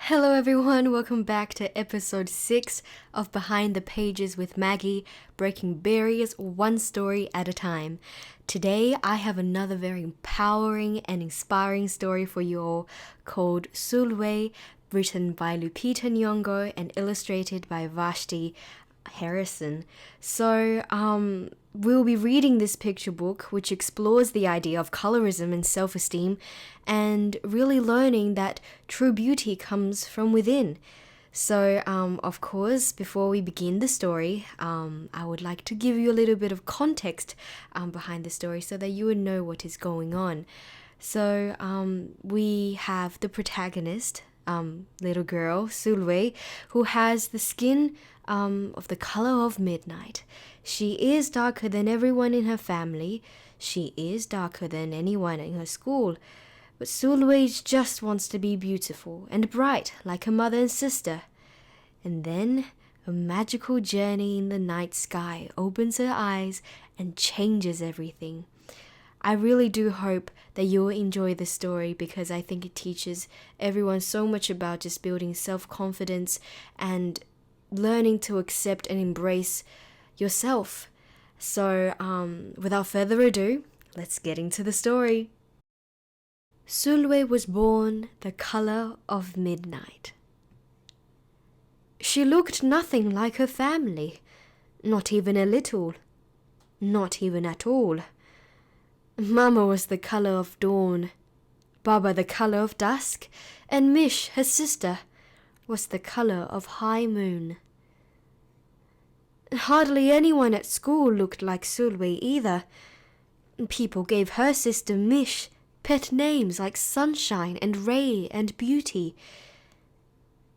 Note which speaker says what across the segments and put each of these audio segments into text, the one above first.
Speaker 1: Hello everyone, welcome back to episode 6 of Behind the Pages with Maggie, breaking barriers one story at a time. Today I have another very empowering and inspiring story for you all called Sulwe, written by Lupita Nyong'o and illustrated by Vashti Harrison. So, we'll be reading this picture book, which explores the idea of colorism and self-esteem, and really learning that true beauty comes from within. So, of course, before we begin the story, I would like to give you a little bit of context behind the story so that you would know what is going on. So, we have the protagonist, little girl, Sulwe, who has the skin of the color of midnight. She is darker than everyone in her family. She is darker than anyone in her school. But Sulwe just wants to be beautiful and bright like her mother and sister. And then a magical journey in the night sky opens her eyes and changes everything. I really do hope that you'll enjoy this story because I think it teaches everyone so much about just building self-confidence and learning to accept and embrace yourself. So, without further ado, let's get into the story. Sulwe was born the color of midnight. She looked nothing like her family, not even a little, not even at all. Mama was the color of dawn, Baba the color of dusk, and Mish, her sister, was the color of high moon. Hardly anyone at school looked like Sulwe either. People gave her sister Mish pet names like Sunshine and Ray and Beauty.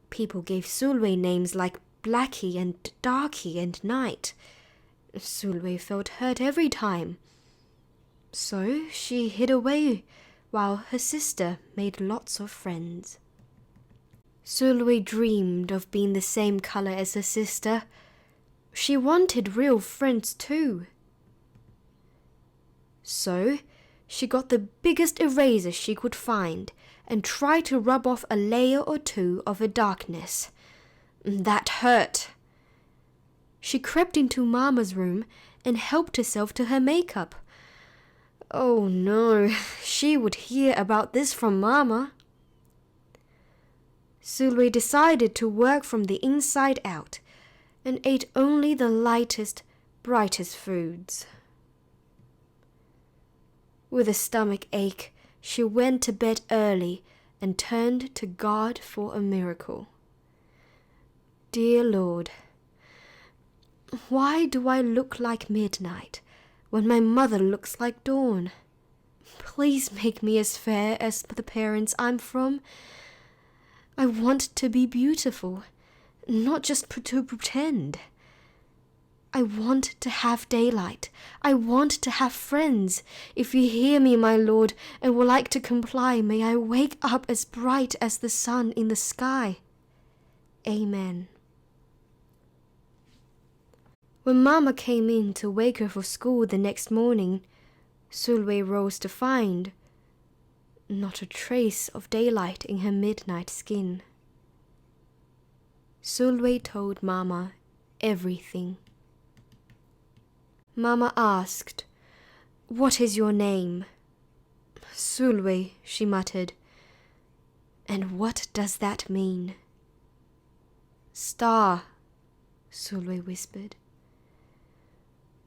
Speaker 1: People gave Sulwe names like Blackie and Darky and Night. Sulwe felt hurt every time. So she hid away while her sister made lots of friends. Sulwe dreamed of being the same color as her sister. She wanted real friends too. So she got the biggest eraser she could find and tried to rub off a layer or two of her darkness. That hurt. She crept into Mama's room and helped herself to her makeup. Oh no, she would hear about this from Mama. Sulwe decided to work from the inside out and ate only the lightest, brightest foods. With a stomach ache, she went to bed early and turned to God for a miracle. Dear Lord, why do I look like midnight when my mother looks like dawn? Please make me as fair as the parents I'm from. I want to be beautiful, not just to pretend. I want to have daylight. I want to have friends. If you hear me, my Lord, and would like to comply, may I wake up as bright as the sun in the sky. Amen. When Mama came in to wake her for school the next morning, Sulwe rose to find not a trace of daylight in her midnight skin. Sulwe told Mama everything. Mama asked, "What is your name?" "Sulwe," she muttered. "And what does that mean?" "Star," Sulwe whispered.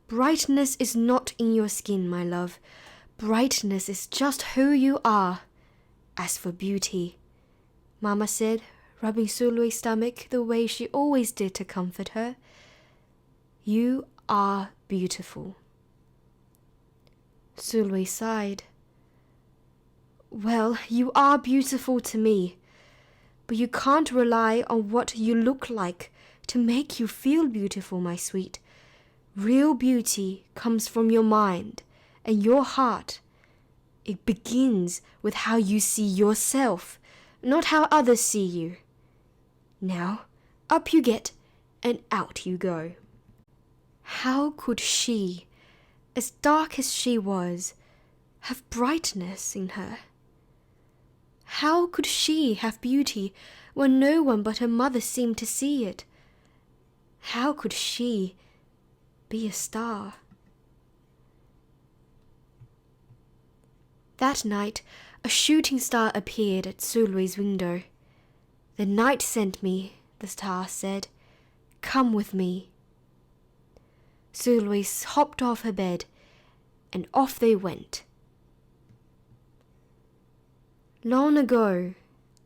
Speaker 1: Brightness is not in your skin, my love. Brightness is just who you are. As for beauty, Mama said, rubbing Sulwe's stomach the way she always did to comfort her, you are beautiful. Sulwe sighed. Well, you are beautiful to me, but you can't rely on what you look like to make you feel beautiful, my sweet. Real beauty comes from your mind and your heart. It begins with how you see yourself, not how others see you. Now, up you get and out you go. How could she, as dark as she was, have brightness in her? How could she have beauty when no one but her mother seemed to see it? How could she be a star? That night, a shooting star appeared at Sulwe's window. "The night sent me," the star said. "Come with me." Sulwe hopped off her bed, and off they went. "Long ago,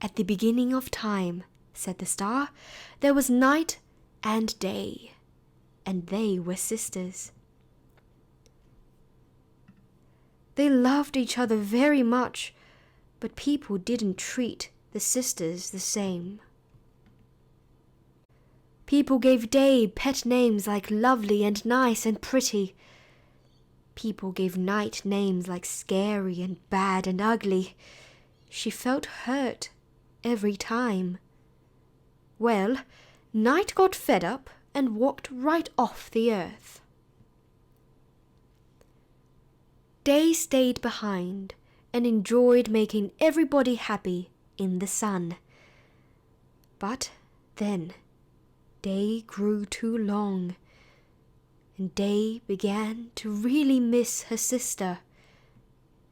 Speaker 1: at the beginning of time," said the star, "there was night and day, and they were sisters. They loved each other very much, but people didn't treat the sisters the same. People gave Day pet names like lovely and nice and pretty. People gave Night names like scary and bad and ugly. She felt hurt every time. Well, Night got fed up and walked right off the earth. Day stayed behind and enjoyed making everybody happy in the sun. But then Day grew too long, and Day began to really miss her sister,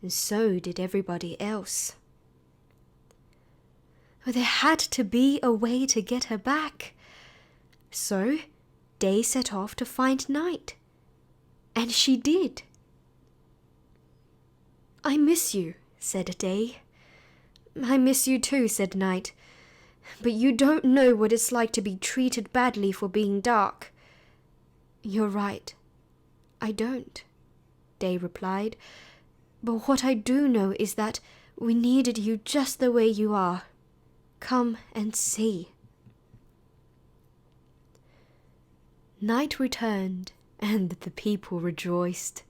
Speaker 1: and so did everybody else. There had to be a way to get her back. So Day set off to find Night, and she did. "I miss you," said Day. "I miss you too," said Night. "But you don't know what it's like to be treated badly for being dark." "You're right. I don't," Day replied. "But what I do know is that we needed you just the way you are. Come and see." Night returned, and the people rejoiced.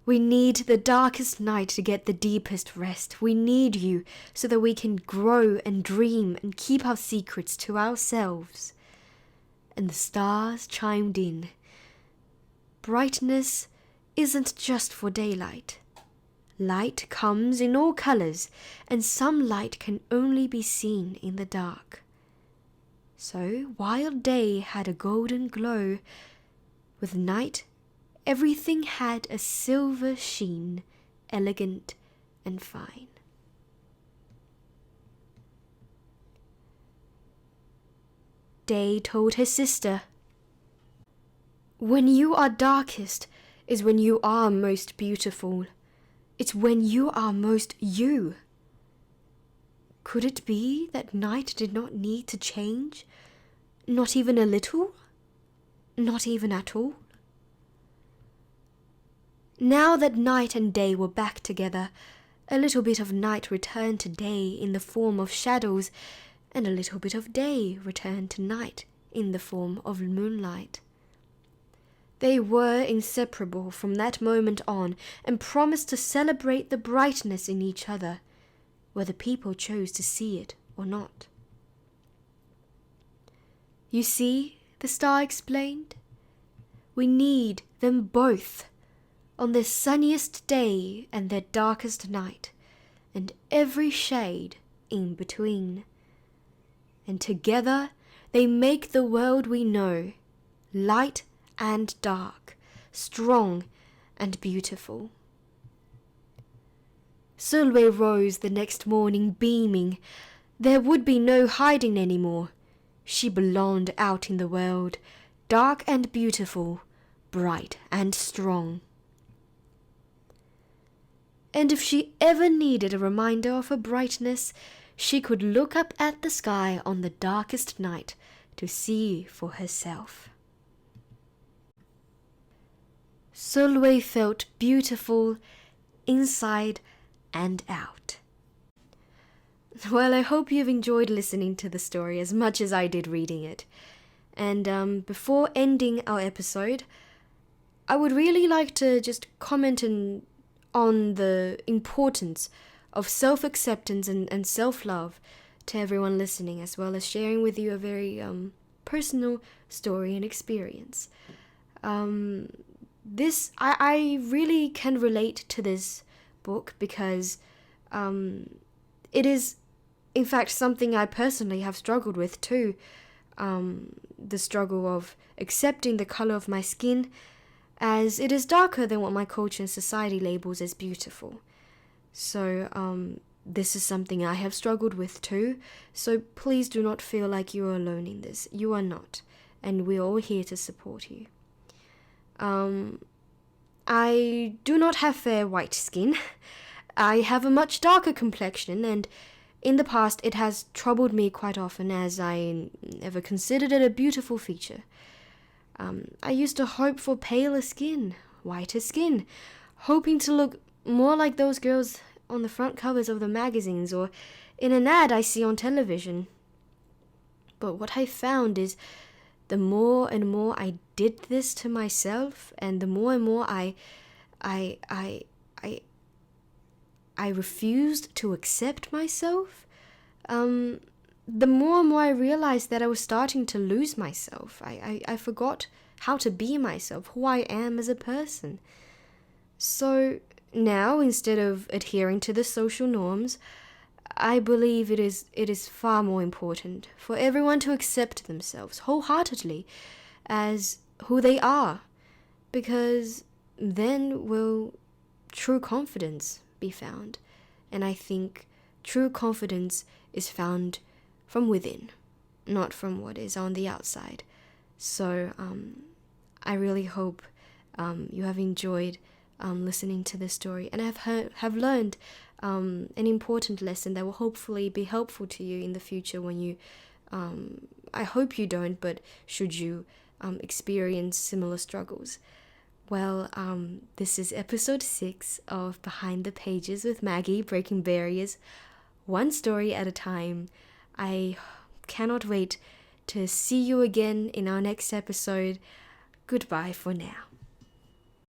Speaker 1: "We need the darkest night to get the deepest rest. We need you so that we can grow and dream and keep our secrets to ourselves." And the stars chimed in. Brightness isn't just for daylight. Light comes in all colors, and some light can only be seen in the dark. So while Day had a golden glow, with Night everything had a silver sheen, elegant and fine. Day told her sister, "When you are darkest is when you are most beautiful. It's when you are most you." Could it be that Night did not need to change? Not even a little? Not even at all? Now that Night and Day were back together, a little bit of Night returned to Day in the form of shadows, and a little bit of Day returned to Night in the form of moonlight. They were inseparable from that moment on, and promised to celebrate the brightness in each other, whether people chose to see it or not. "You see," the star explained, "we need them both on their sunniest day and their darkest night, and every shade in between. And together they make the world we know, light and dark, strong and beautiful." Sulwe rose the next morning beaming. There would be no hiding any more. She belonged out in the world, dark and beautiful, bright and strong. And if she ever needed a reminder of her brightness, she could look up at the sky on the darkest night to see for herself. Sulwe felt beautiful inside and out. Well, I hope you've enjoyed listening to the story as much as I did reading it. And before ending our episode, I would really like to just comment on the importance of self-acceptance and self-love to everyone listening, as well as sharing with you a very personal story and experience. I really can relate to this book because it is In fact, something I personally have struggled with too. The struggle of accepting the color of my skin, as it is darker than what my culture and society labels as beautiful. So, this is something I have struggled with too. So please do not feel like you are alone in this. You are not. And we're all here to support you. I do not have fair white skin. I have a much darker complexion, and in the past it has troubled me quite often, as I never considered it a beautiful feature. I used to hope for paler skin, whiter skin, hoping to look more like those girls on the front covers of the magazines or in an ad I see on television. But what I found is the more and more I did this to myself, and the more and more I refused to accept myself, the more and more I realized that I was starting to lose myself. I forgot how to be myself, who I am as a person. So now, instead of adhering to the social norms, I believe it is far more important for everyone to accept themselves wholeheartedly as who they are, because then will true confidence be found. And I think true confidence is found from within, not from what is on the outside. So I really hope you have enjoyed listening to this story, and have learned an important lesson that will hopefully be helpful to you in the future when you, I hope you don't, but should you experience similar struggles. Well, this is episode 6 of Behind the Pages with Maggie, breaking barriers one story at a time. I cannot wait to see you again in our next episode. Goodbye for now.